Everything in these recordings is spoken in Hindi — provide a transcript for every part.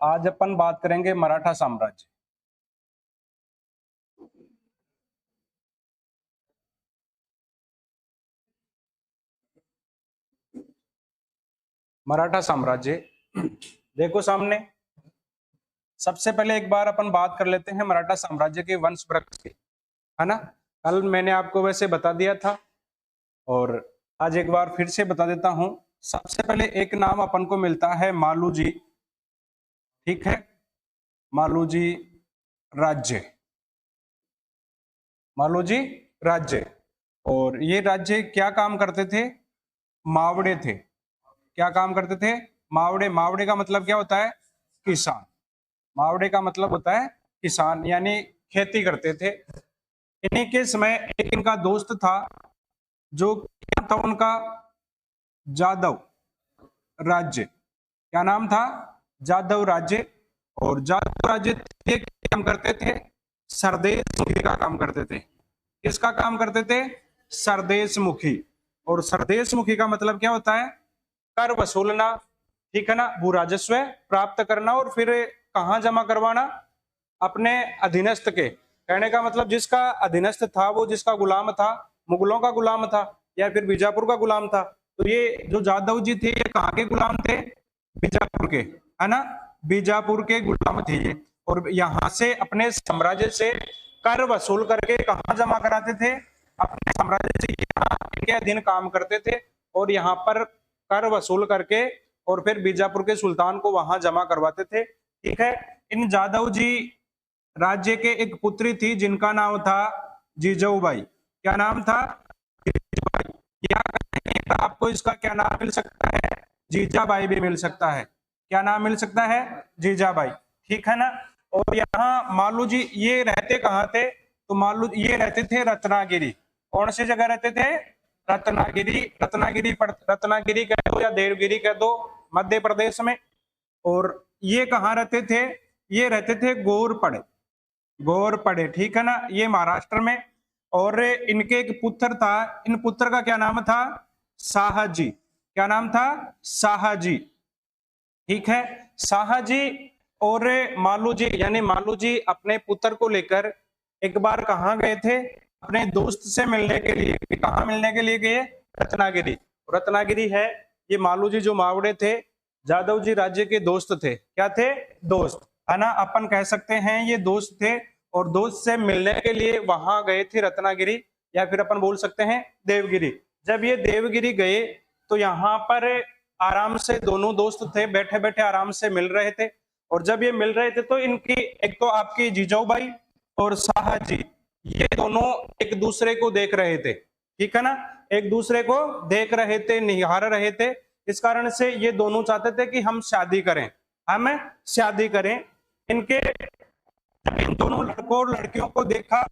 आज अपन बात करेंगे मराठा साम्राज्य। मराठा साम्राज्य देखो सामने। सबसे पहले एक बार अपन बात कर लेते हैं मराठा साम्राज्य के वंश वृक्ष की, है ना। कल मैंने आपको वैसे बता दिया था और आज एक बार फिर से बता देता हूं। सबसे पहले एक नाम अपन को मिलता है मालूजी, ठीक है। मालूजी राज्य, मालूजी राज्य। और ये राज्य क्या काम करते थे? मावड़े थे। क्या काम करते थे? मावड़े। मावड़े का मतलब क्या होता है? किसान। मावड़े का मतलब होता है किसान, यानी खेती करते थे। इन्हीं के समय एक इनका दोस्त था, जो क्या था उनका? जादव राज्य। क्या नाम था? जादव राज्य। और जादव राज्य थे, काम करते थे सरदेश मुखी का काम करते थे। किसका काम करते थे? सरदेश मुखी। और सरदेश मुखी का मतलब क्या होता है? कर वसूलना, ठीक है ना। भू राजस्व प्राप्त करना और फिर कहाँ जमा करवाना? अपने अधीनस्थ के। कहने का मतलब जिसका अधीनस्थ था, वो जिसका गुलाम था, मुगलों का गुलाम था या फिर बीजापुर का गुलाम था। तो ये जो जादव जी थे, ये कहाँ के गुलाम थे? बीजापुर के, है ना। बीजापुर के गुलाम थे ये। और यहाँ से अपने साम्राज्य से कर वसूल करके कहाँ जमा कराते थे? अपने साम्राज्य से यहाँ इनके अधीन काम करते थे और यहाँ पर कर वसूल करके और फिर बीजापुर के सुल्तान को वहां जमा करवाते थे, ठीक है। इन जादव जी राज्य के एक पुत्री थी जिनका नाम था जीजाऊबाई। क्या नाम था? जीजाऊबाई। या आपको इसका क्या नाम मिल सकता है? जीजाबाई भी मिल सकता है। क्या नाम मिल सकता है? जीजाबाई, ठीक है ना। और यहाँ मालू जी ये रहते कहाँ थे? तो मालू ये रहते थे रत्नागिरी। कौन सी जगह रहते थे? रत्नागिरी। रत्नागिरी कह दो या देवगिरी कह दो, मध्य प्रदेश में। और ये कहाँ रहते थे? ये रहते थे गोरपड़े। गोरपड़े, ठीक है ना, ये महाराष्ट्र में। और इनके एक पुत्र था, इन पुत्र का क्या नाम था? शाहजी। क्या नाम था? शाहजी, ठीक है। शाहजी और मालू जी, यानी मालू जी अपने पुत्र को लेकर एक बार कहाँ गए थे? अपने दोस्त से मिलने के लिए। कहाँ मिलने के लिए गए? रत्नागिरी। रत्नागिरी है ये। मालू जी जो मावड़े थे, जादव जी राज्य के दोस्त थे। क्या थे? दोस्त, है ना। अपन कह सकते हैं ये दोस्त थे और दोस्त से मिलने के लिए वहां गए थे रत्नागिरी, या फिर अपन बोल सकते हैं देवगिरी। जब ये देवगिरी गए तो यहाँ पर आराम से दोनों दोस्त थे, बैठे बैठे आराम से मिल रहे थे। और जब ये मिल रहे थे तो इनकी एक तो आपकी जीजाऊबाई और शाहजी, ये दोनों एक दूसरे को देख रहे थे, ठीक है ना। एक दूसरे को देख रहे थे, निहार रहे थे। इस कारण से ये दोनों चाहते थे कि हम शादी करें, हम शादी करें। इनके जब इन दोनों लड़कों और लड़कियों को देखा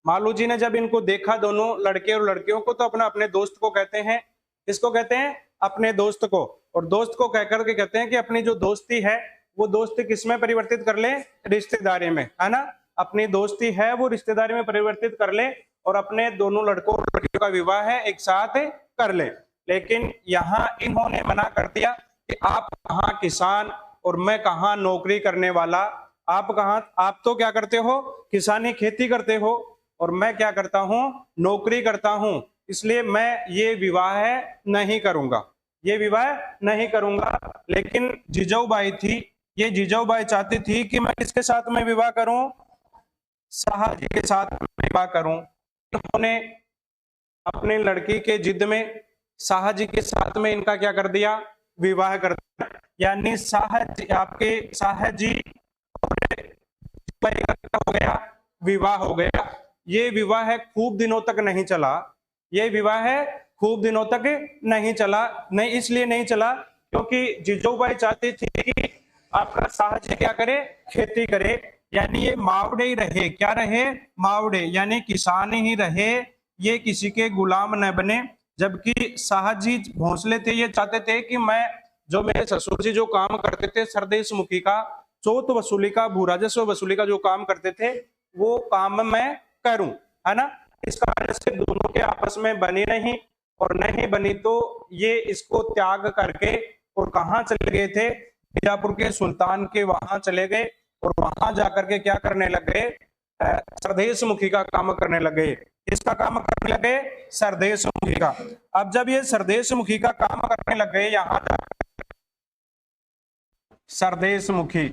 मालू जी ने जब इनको देखा, दोनों लड़के और लड़कियों को, तो अपना अपने दोस्त को कहते हैं, इसको कहते हैं अपने दोस्त को। और दोस्त को कहकर के कहते हैं कि अपनी जो दोस्ती है वो दोस्ती किसमें परिवर्तित कर ले? रिश्तेदारी में, है ना। अपनी दोस्ती है वो रिश्तेदारी में परिवर्तित कर ले और अपने दोनों लड़कों और लड़कियों का विवाह है एक साथ कर ले। लेकिन यहाँ इन्होंने मना कर दिया कि आप कहाँ किसान और मैं कहाँ नौकरी करने वाला। आप कहाँ, आप तो क्या करते हो? किसानी खेती करते हो और मैं क्या करता हूं? नौकरी करता हूं। इसलिए मैं ये विवाह नहीं करूंगा, ये विवाह नहीं करूंगा। लेकिन जीजाऊबाई थी, ये जीजाऊबाई चाहती थी कि मैं किसके साथ में विवाह करूं? शाहजी के साथ में विवाह करूं। इन्होंने अपने लड़की के जिद में शाहजी के साथ में इनका क्या कर दिया? विवाह कर दिया। यानी शाहजी, आपके शाहजी हो गया, विवाह हो गया। ये विवाह खूब दिनों तक नहीं चला। ये विवाह खूब दिनों तक नहीं चला। नहीं इसलिए नहीं चला क्योंकि जीजाऊबाई चाहती थी कि आपका शाहजी क्या करे? खेती करे। यानी ये मावड़े ही रहे। क्या रहे? मावड़े, यानी किसान ही रहे, ये किसी के गुलाम न बने। जबकि शाहजी भोंसले थे, ये चाहते थे कि मैं, जो मेरे ससुर जी जो काम करते थे सरदेश मुखी का, चौथ वसूली का, भू राजस्व वसूली का जो काम करते थे, वो काम मैं करूं, है ना। इस कारण से दोनों के आपस में बनी नहीं, और नहीं बनी तो ये इसको त्याग करके और कहाँ चले गए थे? बीजापुर के सुल्तान के वहां चले गए और वहां जाकर के क्या करने लग गए, सरदेश मुखी का काम करने लगे। इसका काम करने लगे, सरदेश मुखी का। अब जब ये सरदेश मुखी का काम करने लग गए, यहाँ सरदेश मुखी,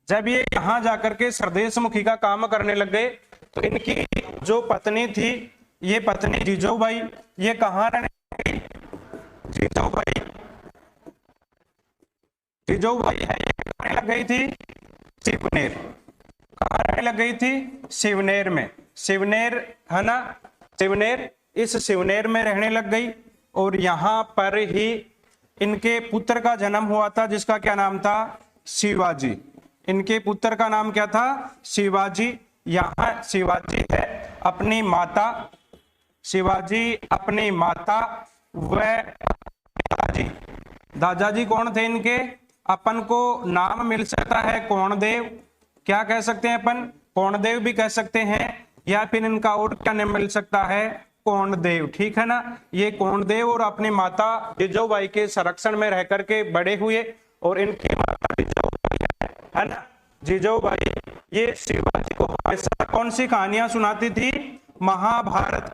जब ये यहाँ जाकर के सरदेश मुखी का काम करने लग गए तो इनकी जो पत्नी थी, ये पत्नी जिजोबाई, ये कहाँ रहने लगी, जिजोबाई, जिजोबाई है, ये रहने लग गई थी शिवनेर। कहाँ रहने लग गई थी, शिवनेर में। शिवनेर है ना, शिवनेर, इस शिवनेर में रहने लग गई। और यहाँ पर ही इनके पुत्र का जन्म हुआ था, जिसका क्या नाम था, शिवाजी। इनके पुत्र का नाम क्या था, शिवाजी। यहाँ शिवाजी है अपनी माता, शिवाजी अपनी माता व दादाजी। दादाजी कौन थे इनके, अपन को नाम मिल सकता है कोणदेव, क्या कह सकते हैं अपन, कोणदेव भी कह सकते हैं, या फिर इनका और क्या नाम मिल सकता है, कोणदेव। ठीक है ना, ये कोणदेव और अपनी माता जिजोबाई के संरक्षण में रह करके बड़े हुए। और इनकी माता जिजोबाई है ना, जिजोबाई, ये शिवाजी को हमेशा कौन सी कहानियां सुनाती थी, महाभारत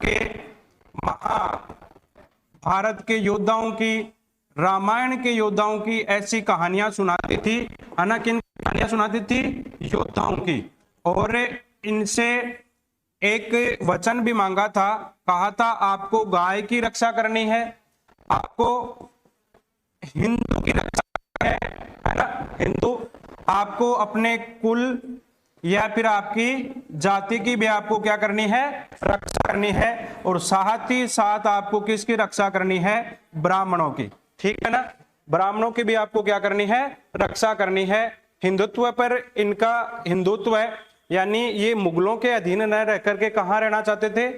के योद्धाओं की, रामायण के योद्धाओं की ऐसी कहानियां सुनाती थी, है ना। किन कहानियां सुनाती थी, योद्धाओं की। और इनसे एक वचन भी मांगा था, कहा था आपको गाय की रक्षा करनी है, आपको हिंदू की रक्षा है ना, हिंदू, आपको अपने कुल या फिर आपकी जाति की भी आपको क्या करनी है, रक्षा करनी है। और साथ ही साथ आपको किसकी रक्षा करनी है, ब्राह्मणों की। ठीक है ना, ब्राह्मणों की भी आपको क्या करनी है, रक्षा करनी है। हिंदुत्व पर इनका हिंदुत्व है, यानी ये मुगलों के अधीन न रह करके कहाँ रहना चाहते थे,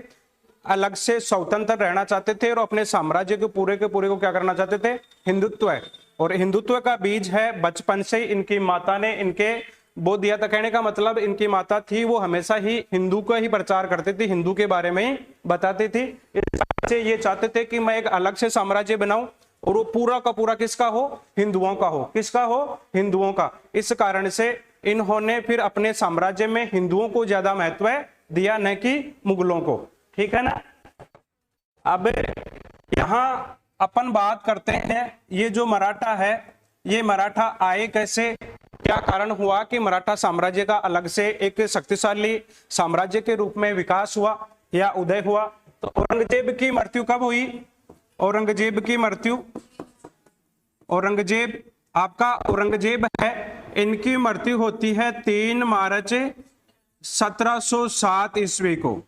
अलग से स्वतंत्र रहना चाहते थे और अपने साम्राज्य के पूरे को क्या करना चाहते थे, हिंदुत्व है। और हिंदुत्व का बीज है बचपन से इनकी माता ने इनके बो दिया था। कहने का मतलब इनकी माता थी वो हमेशा ही हिंदू का ही प्रचार करती थी, हिंदू के बारे में ही बताती थी। इससे ये चाहते थे कि मैं एक अलग से साम्राज्य बनाऊं और वो पूरा का पूरा किसका हो, हिंदुओं का हो। किसका हो, हिंदुओं का। इस कारण से इन्होंने फिर अपने साम्राज्य में हिंदुओं को ज्यादा महत्व दिया, न कि मुगलों को। ठीक है ना। अब यहां अपन बात करते हैं, ये जो मराठा है, ये मराठा आए कैसे, क्या कारण हुआ कि मराठा साम्राज्य का अलग से एक शक्तिशाली साम्राज्य के रूप में विकास हुआ या उदय हुआ। तो औरंगजेब की मृत्यु कब हुई, औरंगजेब की मृत्यु, औरंगजेब आपका औरंगजेब है, इनकी मृत्यु होती है 3 मार्च 1707 ईस्वी को।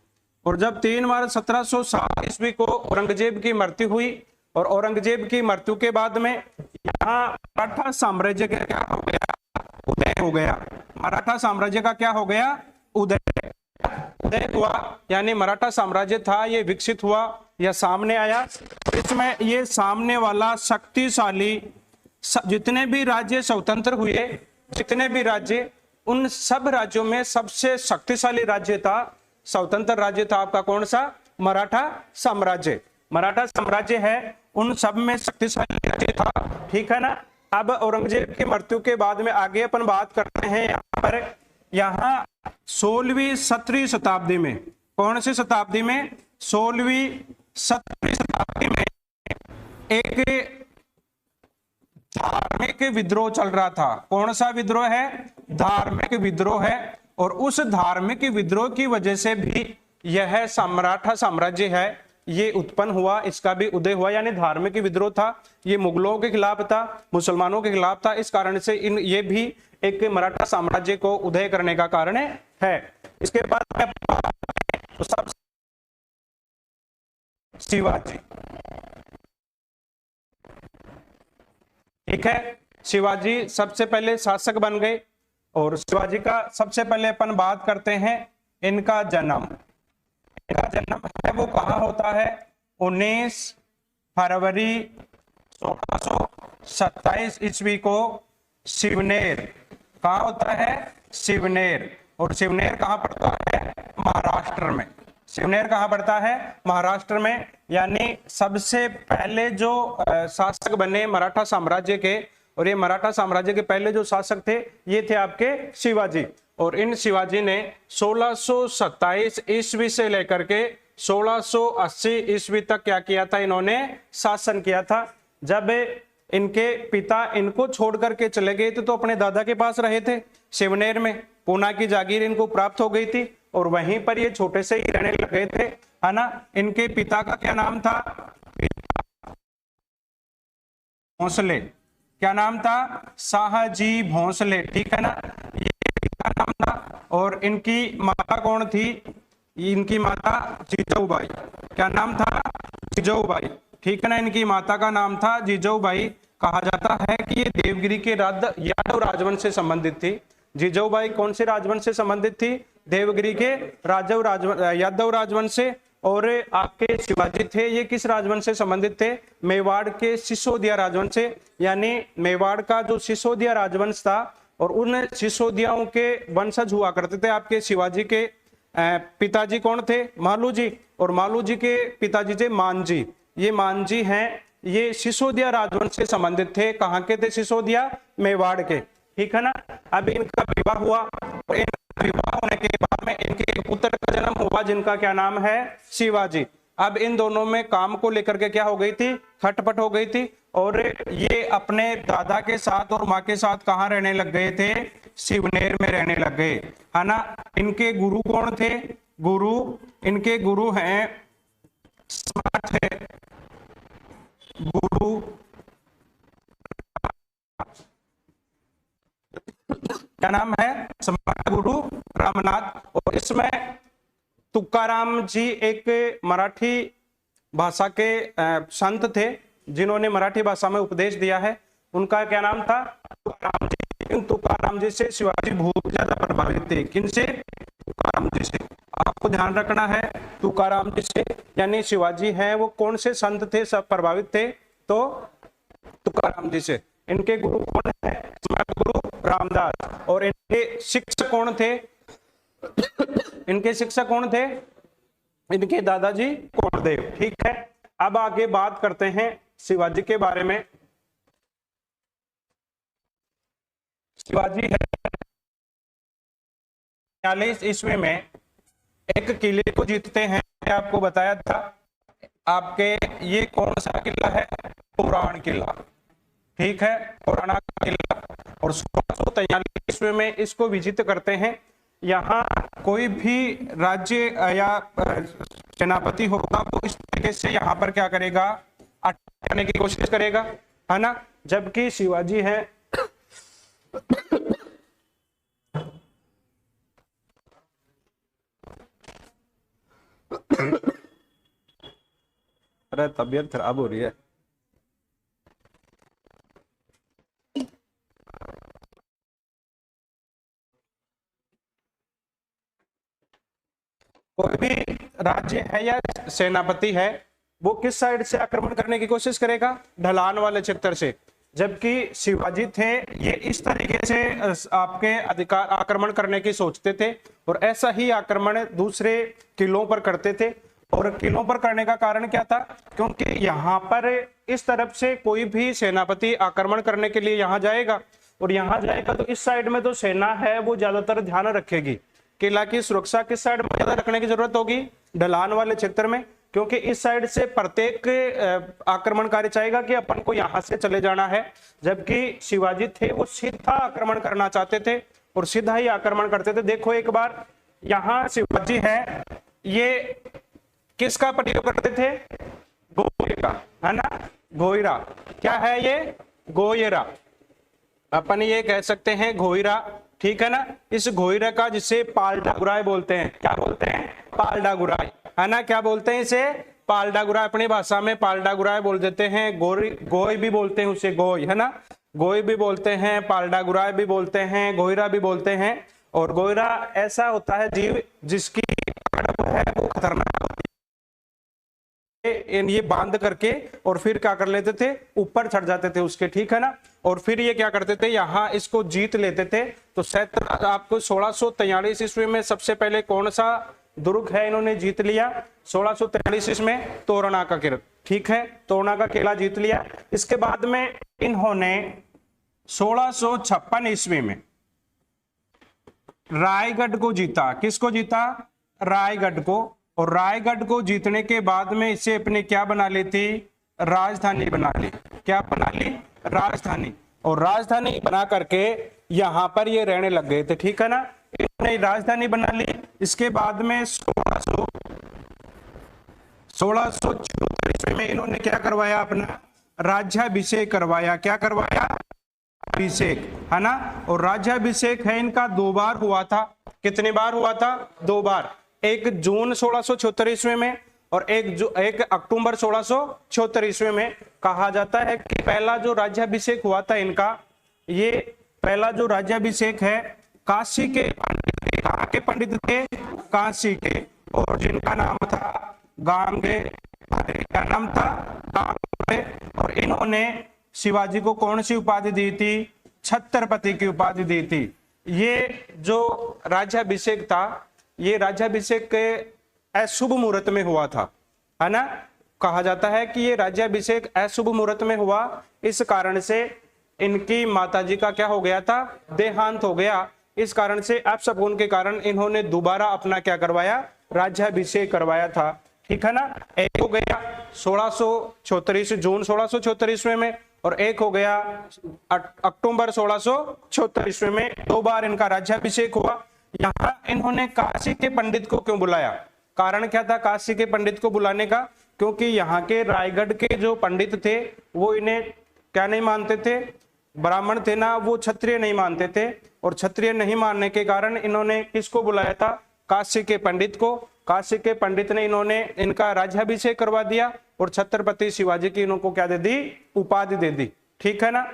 और जब 3 मार्च 1707 ईस्वी को औरंगजेब की मृत्यु हुई, और औरंगजेब की मृत्यु के बाद में यहाँ मराठा साम्राज्य का क्या हो गया, उदय हो गया। मराठा साम्राज्य का क्या हो गया, उदय हुआ। यानी मराठा साम्राज्य था ये विकसित हुआ या सामने आया। इसमें ये सामने वाला शक्तिशाली, जितने भी राज्य स्वतंत्र हुए, जितने भी राज्य, उन सब राज्यों में सबसे शक्तिशाली राज्य था, स्वतंत्र राज्य था आपका कौन सा, मराठा साम्राज्य। मराठा साम्राज्य है उन सब में शक्तिशाली राज्य था। ठीक है ना। अब औरंगजेब की मृत्यु के बाद में आगे अपन बात करते हैं यहाँ पर, यहाँ 16वीं 17वीं शताब्दी में, कौन सी शताब्दी में, 16वीं 17वीं शताब्दी में एक धार्मिक विद्रोह चल रहा था। कौन सा विद्रोह है, धार्मिक विद्रोह है। और उस धार्मिक विद्रोह की वजह से भी यह मराठा साम्राज्य है ये उत्पन्न हुआ, इसका भी उदय हुआ। यानी धार्मिक विद्रोह था, ये मुगलों के खिलाफ था, मुसलमानों के खिलाफ था। इस कारण से ये भी एक मराठा साम्राज्य को उदय करने का कारण है। इसके बाद तो सब शिवाजी, ठीक है, शिवाजी सबसे पहले शासक बन गए। और शिवाजी का सबसे पहले अपन बात करते हैं इनका जन्म। इनका जन्म है वो कहाँ होता है, 19 फरवरी 1627 ईस्वी को शिवनेर, कहाँ होता है, शिवनेर। और शिवनेर कहाँ पड़ता है, महाराष्ट्र में। शिवनेर कहाँ पड़ता है, महाराष्ट्र में। यानी सबसे पहले जो शासक बने मराठा साम्राज्य के और ये मराठा साम्राज्य के पहले जो शासक थे ये थे आपके शिवाजी। और इन शिवाजी ने 1627 ईस्वी से लेकर के 1680 ईस्वी तक क्या किया था, इन्होंने शासन किया था। जब इनके पिता इनको छोड़ करके चले गए थे तो अपने दादा के पास रहे थे शिवनेर में। पूना की जागीर इनको प्राप्त हो गई थी और वहीं पर ये छोटे से ही रहने लगे थे, है ना। इनके पिता का क्या नाम था, भोंसले। क्या नाम था, शाहजी भोंसले, ठीक है ना, ये पिता नाम था। और इनकी माता कौन थी, इनकी माता जिजाऊबाई। क्या नाम था, जिजाऊबाई, ठीक है ना। इनकी माता का नाम था जिजाऊबाई। कहा जाता है कि ये देवगिरी के यादव राजवंश से संबंधित थी। जिजाऊबाई कौन से राजवंश से संबंधित थी, देवगिरी के यादव राजवंश से। और आपके शिवाजी थे ये किस राजवंश से संबंधित थे, मेवाड़ के सिसोदिया राजवंश से। यानी मेवाड़ का जो सिसोदिया राजवंश था और उन सिसोदियाओं के वंशज हुआ करते थे आपके शिवाजी के पिताजी कौन थे, मालू जी। और मालू जी के पिताजी थे मांझी। ये मांझी हैं, ये सिसोदिया राजवंश से संबंधित थे। कहाँ के थे, सिसोदिया, मेवाड़ के, ठीक है ना। अब इनका विवाह हुआ और इनका विवाह होने के बाद में इनके एक पुत्र का जन्म हुआ जिनका क्या नाम है, शिवाजी। अब इन दोनों में काम को लेकर के क्या हो गई थी, खटपट हो गई थी। और ये अपने दादा के साथ और माँ के साथ कहाँ रहने लग गए थे, शिवनेर में रहने लग गए, है ना। इनके गुरु कौन थे, इनके गुरु हैं सम्राट है गुरु क्या नाम है, सम्राट गुरु रामनाथ। और इसमें तुकाराम जी एक मराठी भाषा के संत थे जिन्होंने मराठी भाषा में उपदेश दिया है। उनका क्या नाम था, तुकाराम जी। तुकाराम जी से शिवाजी बहुत ज्यादा प्रभावित थे। किनसे, तुकाराम जी से। आपको ध्यान रखना है, तुकाराम जी से, यानी शिवाजी हैं वो कौन से संत थे सब प्रभावित थे, तो तुकाराम जी से। इनके गुरु कौन है, गुरु रामदास। और इनके शिक्षक कौन थे, इनके शिक्षक कौन थे, इनके दादाजी कोंडदेव, ठीक है। अब आगे बात करते हैं शिवाजी के बारे में। शिवाजी है 46 ईस्वी में एक किले को जीतते हैं, आपको बताया था। आपके ये कौन सा किला है, पुराण किला, ठीक है, पुराना किला। और 1643 ईस्वी में इसको विजित करते हैं। यहाँ कोई भी राज्य या सेनापति होगा वो इस तरीके से यहाँ पर क्या करेगा, अटकाने की कोशिश करेगा, है ना। जबकि शिवाजी है अरे तबीयत खराब हो रही है। कोई भी राज्य है या सेनापति है वो किस साइड से आक्रमण करने की कोशिश करेगा, ढलान वाले क्षेत्र से। जबकि शिवाजी थे ये इस तरीके से आपके अधिकार आक्रमण करने की सोचते थे और ऐसा ही आक्रमण दूसरे किलों पर करते थे। और किलों पर करने का कारण क्या था, क्योंकि यहाँ पर इस तरफ से कोई भी सेनापति आक्रमण करने के लिए यहाँ जाएगा और यहाँ जाएगा तो इस साइड में तो सेना है वो ज्यादातर ध्यान रखेगी। किला की सुरक्षा किस साइड में ज्यादा रखने की जरूरत होगी, ढलान वाले क्षेत्र में, क्योंकि इस साइड से प्रत्येक आक्रमणकारी चाहेगा कि अपन को यहां से चले जाना है। जबकि शिवाजी थे वो सीधा आक्रमण करना चाहते थे और सीधा ही आक्रमण करते थे। देखो एक बार यहाँ शिवाजी है ये किसका प्रयोग करते थे, गोयरा का, है ना, गोयरा। क्या है ये, गोयरा, अपन ये कह सकते हैं घोयरा, ठीक है ना। इस घोयरा का जिसे पालडागुराय बोलते हैं, क्या बोलते हैं, पालडागुराय, है ना। क्या बोलते हैं इसे, पालडागुराय, अपनी भाषा में पालडागुराय बोल देते हैं। गोय भी बोलते हैं उसे, गोय, है ना, गोय भी बोलते हैं, पालडागुराय भी बोलते हैं, घोयरा भी बोलते हैं। और घोयरा ऐसा होता है जीव जिसकी है वो खतरनाक होती है। ये बांध करके और फिर क्या कर लेते थे, ऊपर चढ़ जाते थे उसके, ठीक है ना। और फिर ये क्या करते थे, यहाँ इसको जीत लेते थे। तो आपको 1643 ईस्वी में सबसे पहले कौन सा दुर्ग है इन्होंने जीत लिया, 1643 ईस्वी में तोरणा का किला, ठीक है, तोरणा का किला जीत लिया। इसके बाद में इन्होंने 1656 ईस्वी में रायगढ़ को जीता। किसको जीता? रायगढ़ को। और रायगढ़ को जीतने के बाद में इसे अपने क्या बना ली थी? राजधानी बना ली। क्या बना ली? राजधानी। और राजधानी बना करके यहां पर ये रहने लग गए थे, ठीक है ना। इन्होंने राजधानी बना ली। इसके बाद में 1674 ईस्वी में इन्होंने क्या करवाया? अपना राज्याभिषेक करवाया। क्या करवाया? अभिषेक, है ना। और राज्याभिषेक है इनका 2 बार हुआ था। कितनी बार हुआ था? 2 बार। एक जून 1674 ईस्वी में और एक अक्टूबर 1674 ईस्वी में। कहा जाता है कि पहला जो राज्याभिषेक हुआ था इनका, ये पहला जो राज्याभिषेक है काशी के पंडित थे। कहाँ के पंडित थे? काशी के। और जिनका नाम था गांगे। क्या नाम था? गांगे। और इन्होंने शिवाजी को कौन सी उपाधि दी थी? छत्रपति की उपाधि दी थी। ये जो राज्याभिषेक था, ये राज्याभिषेक के अशुभ मुहूर्त में हुआ था, है ना। कहा जाता है कि ये राज्याभिषेक अशुभ मुहूर्त में हुआ, इस कारण से इनकी माताजी का क्या हो गया था? देहांत हो गया। इस कारण से अपशकुन के कारण इन्होंने दोबारा अपना क्या करवाया? राज्याभिषेक करवाया था, ठीक है ना। एक हो गया 1674 जून 1674 ईस्वी में और एक हो गया अक्टूबर 1674 ईस्वी में। 2 बार इनका राज्याभिषेक हुआ। यहाँ इन्होंने काशी के पंडित को क्यों बुलाया? कारण क्या था काशी के पंडित को बुलाने का? क्योंकि यहाँ के रायगढ़ के जो पंडित थे वो इन्हें क्या नहीं मानते थे? ब्राह्मण थे ना, वो क्षत्रिय नहीं मानते थे। और क्षत्रिय नहीं मानने के कारण इन्होंने किसको बुलाया था? काशी के पंडित को। काशी के पंडित ने इन्होंने इनका राज्याभिषेक करवा दिया और छत्रपति शिवाजी की इनको क्या दे दी? उपाधि दे दी, ठीक है ना।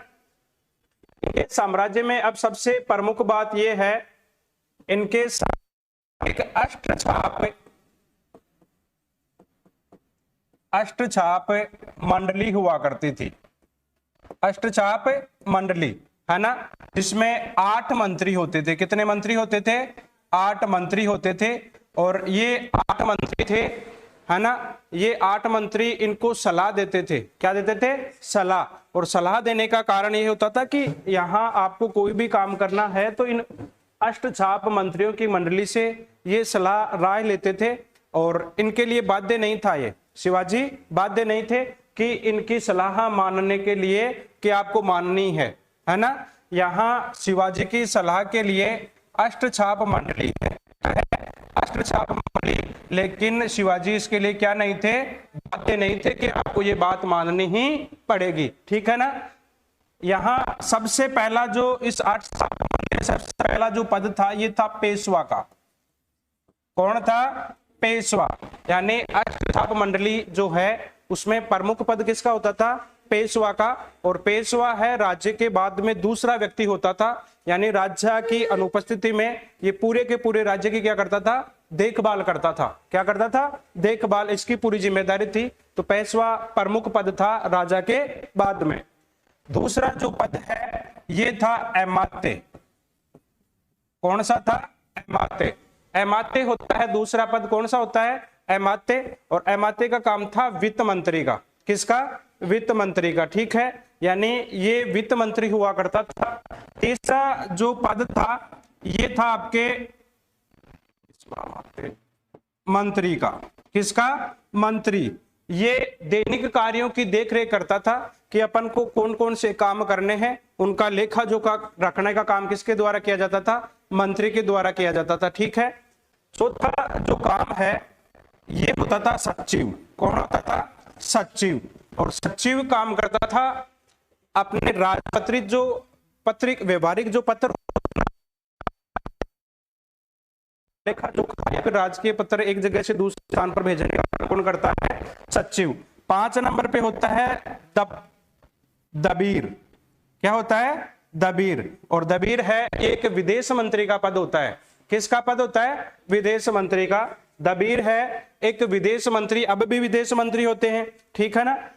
साम्राज्य में अब सबसे प्रमुख बात यह है, इनके एक अष्टछाप मंडली हुआ करती थी। अष्टछाप मंडली, है ना, जिसमें 8 मंत्री होते थे। कितने मंत्री होते थे? 8 मंत्री होते थे। और ये 8 मंत्री थे, है ना। ये 8 मंत्री इनको सलाह देते थे। क्या देते थे? सलाह। और सलाह देने का कारण ये होता था कि यहाँ आपको कोई भी काम करना है तो इन अष्टछाप मंत्रियों की मंडली से ये सलाह राय लेते थे। और इनके लिए बाध्य नहीं था, ये शिवाजी बाध्य नहीं थे कि इनकी सलाह मानने के लिए कि आपको माननी है ना। यहाँ शिवाजी की सलाह के लिए अष्टछाप मंडली है, अष्टछाप मंडली। लेकिन शिवाजी इसके लिए क्या नहीं थे? बाध्य नहीं थे कि आपको ये बात माननी ही पड़ेगी, ठीक है ना। यहाँ सबसे पहला जो इस अष्टछाप मंडली सबसे पहला जो पद था ये था पेशवा का। कौन था? पेशवा। यानी अष्टछाप मंडली जो है उसमें प्रमुख पद किसका होता था? पेशवा का। और पेशवा है राज्य के बाद में दूसरा व्यक्ति होता था। यानी राज्य की अनुपस्थिति में ये पूरे के पूरे राज्य की क्या करता था? देखभाल करता था। क्या करता था? देखभाल, इसकी पूरी जिम्मेदारी थी। तो पेशवा प्रमुख पद था राजा के बाद में। दूसरा जो पद है ये था अमात्य। कौन सा था? अमात्य। अमात्य होता है दूसरा पद। कौन सा होता है? अमात्य। और अमात्य का काम था वित्त मंत्री का। किसका? वित्त मंत्री का, ठीक है। यानी ये वित्त मंत्री हुआ करता था। तीसरा जो पद था ये था आपके मंत्री का। किसका? मंत्री। ये दैनिक कार्यों की देखरेख करता था कि अपन को कौन कौन से काम करने हैं। उनका लेखा जोखा रखने का काम किसके द्वारा किया जाता था? मंत्री के द्वारा किया जाता था, ठीक है। चौथा जो काम है ये होता था सचिव। कौन होता था? सचिव। और सचिव काम करता था अपने राजपत्रित जो पत्रिक व्यवहारिक जो पत्र लेखा जो राजकीय पत्र एक जगह से दूसरे स्थान पर भेजने का काम कौन करता है? सचिव। 5 नंबर पे होता है दबीर। क्या होता है? दबीर। और दबीर है एक विदेश मंत्री का पद होता है। किसका पद होता है? विदेश मंत्री का। दबीर है एक विदेश मंत्री, अब भी विदेश मंत्री होते हैं, ठीक है ना।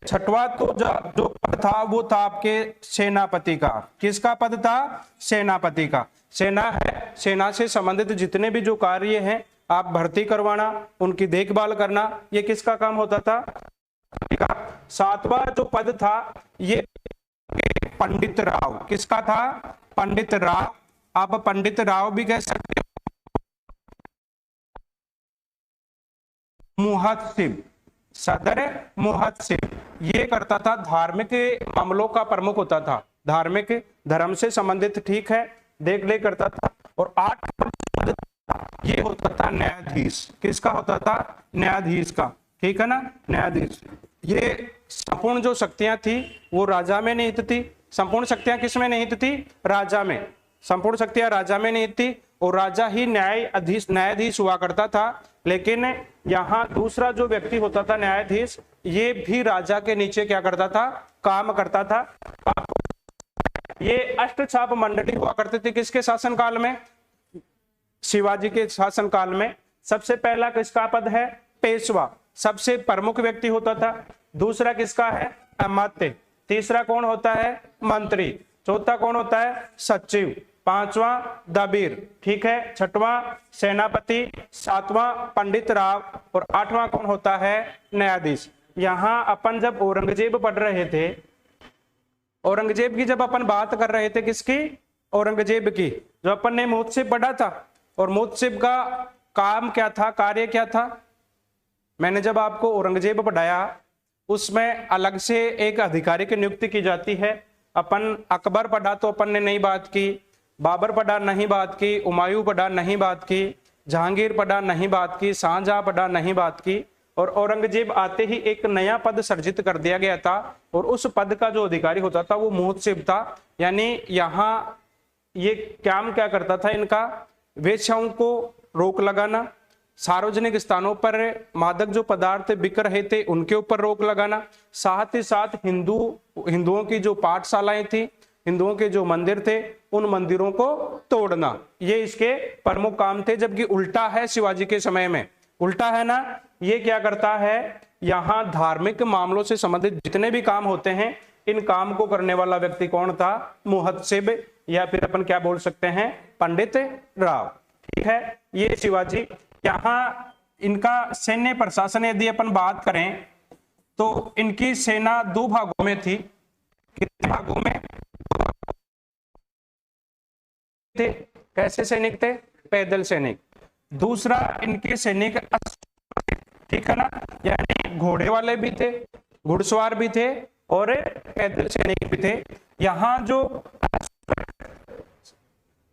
छठवां तो जो पद था वो था आपके सेनापति का। किसका पद था? सेनापति का। सेना है, सेना से संबंधित जितने भी जो कार्य हैं, आप भर्ती करवाना, उनकी देखभाल करना, ये किसका काम होता था? 7वां जो पद था ये पंडित राव, किसका था? पंडित राव। आप पंडित राव भी कह सकते हो। मुहत्सिब, सदर मुहत्सिब, ये करता था, धार्मिक मामलों का प्रमुख होता था, धार्मिक धर्म से संबंधित, ठीक है, देख ले करता था। और 8 ये होता था न्यायाधीश, किसका होता था? न्यायाधीश का, ठीक है ना, न्यायाधीश। ये संपूर्ण जो शक्तियां थी वो राजा में निहित थी। संपूर्ण शक्तियां किस में निहित थी? राजा में। संपूर्ण शक्तियां राजा में निहित थी और राजा ही न्यायाधीश हुआ करता था। लेकिन यहाँ दूसरा जो व्यक्ति होता था न्यायाधीश, ये भी राजा के नीचे क्या करता था? काम करता था। ये अष्टचाप मंडली हुआ करते थे किसके शासनकाल में? शिवाजी के शासनकाल में। सबसे पहला किसका पद है? पेशवा, सबसे प्रमुख व्यक्ति होता था। दूसरा किसका है? अमात्य। तीसरा कौन होता है? मंत्री। चौथा कौन होता है? सचिव। पांचवा दबीर, ठीक है। छठवां सेनापति। सातवां पंडित राव। और आठवां कौन होता है? न्यायाधीश। यहां अपन जब औरंगजेब पढ़ रहे थे, औरंगजेब की जब अपन बात कर रहे थे, किसकी? औरंगजेब की। जो अपन ने मुहत्सिब पढ़ा था, और मुहत्सिब का काम क्या था, कार्य क्या था? मैंने जब आपको औरंगजेब पढ़ाया, उसमें अलग से एक अधिकारी की नियुक्ति की जाती है। अपन अकबर पढ़ा तो अपन ने नहीं बात की, बाबर पढ़ा नहीं बात की, हुमायूं पढ़ा नहीं बात की, जहांगीर पढ़ा नहीं बात की, शाहजहां पढ़ा नहीं बात की। और औरंगजेब आते ही एक नया पद सर्जित कर दिया गया था, और उस पद का जो अधिकारी होता था वो मुहत्सिब था। यानी यहाँ ये काम क्या करता था इनका? वेश्याओं को रोक लगाना, सार्वजनिक स्थानों पर मादक जो पदार्थ बिक रहे थे उनके ऊपर रोक लगाना, साथ ही साथ हिंदुओं की जो पाठशालाएं थी, हिंदुओं के जो मंदिर थे, उन मंदिरों को तोड़ना, ये इसके प्रमुख काम थे। जबकि उल्टा है शिवाजी के समय में, उल्टा है ना। ये क्या करता है? यहाँ धार्मिक मामलों से संबंधित जितने भी काम होते हैं, इन काम को करने वाला व्यक्ति कौन था? मुहत्सिब, या फिर अपन क्या बोल सकते हैं? पंडित राव, ठीक है। ये शिवाजी। यहाँ इनका सैन्य प्रशासन यदि अपन बात करें तो इनकी सेना 2 भागों में थी। कितने भागों में थे? कैसे सैनिक थे? पैदल सैनिक। दूसरा, इनके सैनिक, ठीक है ना, यानी घोड़े वाले भी थे, घुड़सवार भी थे, और पैदल सैनिक भी थे। यहाँ जो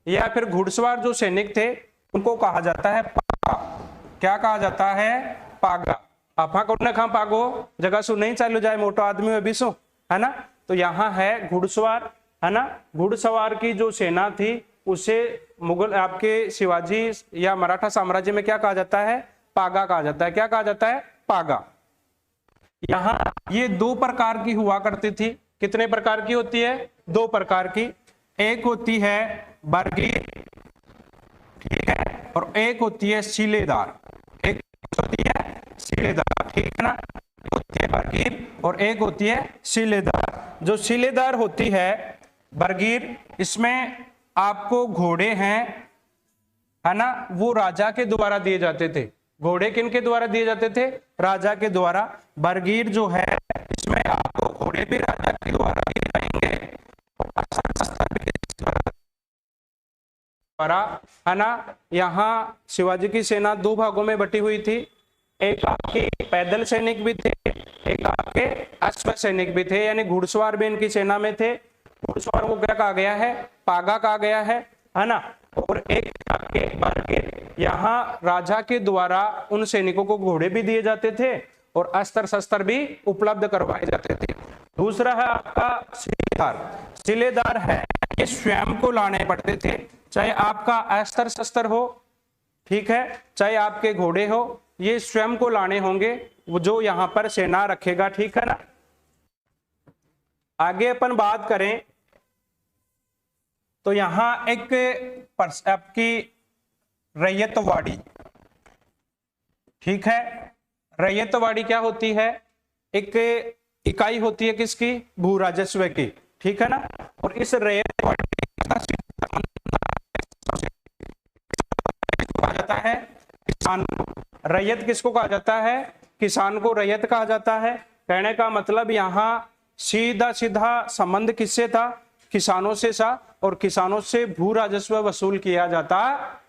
या फिर घुड़सवार जो सैनिक थे उनको कहा जाता है पागा। क्या कहा जाता है? पागा। आपा कौन खा पागो जगह सु नहीं चालू जाए, मोटो आदमी में बीसो, है ना। तो यहाँ है घुड़सवार, है ना। घुड़सवार की जो सेना थी उसे मुगल आपके शिवाजी या मराठा साम्राज्य में क्या कहा जाता है? पागा कहा जाता है। क्या कहा जाता है? पागा। यहाँ ये 2 प्रकार की हुआ करती थी। कितने प्रकार की होती है? 2 प्रकार की। एक होती है बरगीर, ठीक है, और एक होती है सीलेदार। एक होती है सीलेदार, ठीक है ना, होती है बरगीर, और एक होती है सीलेदार। जो सीलेदार होती है बरगीर, इसमें आपको घोड़े हैं, है ना, वो राजा के द्वारा दिए जाते थे। घोड़े किनके द्वारा दिए जाते थे? राजा के द्वारा। बरगीर जो है इसमें आपको घोड़े भी राजा के द्वारा दिए जाएंगे, है ना। यहाँ शिवाजी की सेना 2 भागों में बटी हुई थी। एक आपके पैदल सैनिक भी थे, एक आपके अश्व सैनिक भी थे, यानी घुड़सवार भी इनकी सेना में थे। घुड़सवार को क्या कहा गया है? पागा कहा गया है ना। और एक आपके बरगीर, यहाँ राजा के द्वारा उन सैनिकों को घोड़े भी दिए जाते थे और अस्त्र शस्त्र भी उपलब्ध करवाए जाते थे। दूसरा है आपका सिलेदार। सिलेदार है, ये स्वयं को लाने पड़ते थे, चाहे आपका अस्त्र शस्त्र हो, ठीक है, चाहे आपके घोड़े हो, ये स्वयं को लाने होंगे, वो जो यहाँ पर सेना रखेगा, ठीक है ना। आगे अपन बात करें तो यहां एक आपकी रैयतवाड़ी, ठीक है। रैयतवाड़ी क्या होती है? एक इकाई होती है किसकी? भू राजस्व की, ठीक है ना। और इस रैयतवाड़ी कहा जाता है किसान को। रैयत किसको कहा जाता है? किसान को रैयत कहा जाता है। कहने का मतलब यहाँ सीधा सीधा संबंध किससे था? किसानों से था, और किसानों से भू राजस्व वसूल किया जाता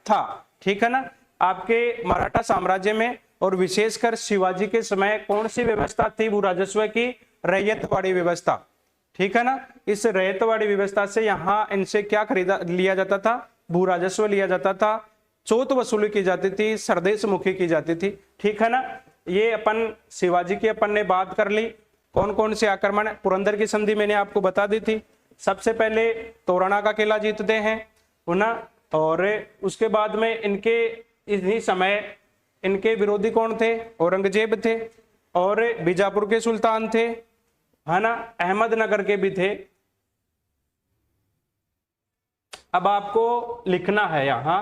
था। ठीक है ना। आपके मराठा साम्राज्य में और विशेषकर शिवाजी के समय कौन सी व्यवस्था थी भू राजस्व की? रैयतवाड़ी व्यवस्था। ठीक है ना। इस रैयतवाड़ी व्यवस्था से यहाँ इनसे क्या खरीदा लिया जाता था? भू राजस्व लिया जाता था, चौथ वसूली की जाती थी, सरदेश मुखी की जाती थी। ठीक है ना। ये अपन शिवाजी की अपन ने बात कर ली। कौन कौन से आक्रमण? पुरंदर की संधि मैंने आपको बता दी थी। सबसे पहले तोरणा का किला जीतते हैं, है ना। और उसके बाद में इनके इन्हीं समय इनके विरोधी कौन थे? औरंगजेब थे, और बीजापुर के सुल्तान थे, है ना। अहमदनगर के भी थे। अब आपको लिखना है यहाँ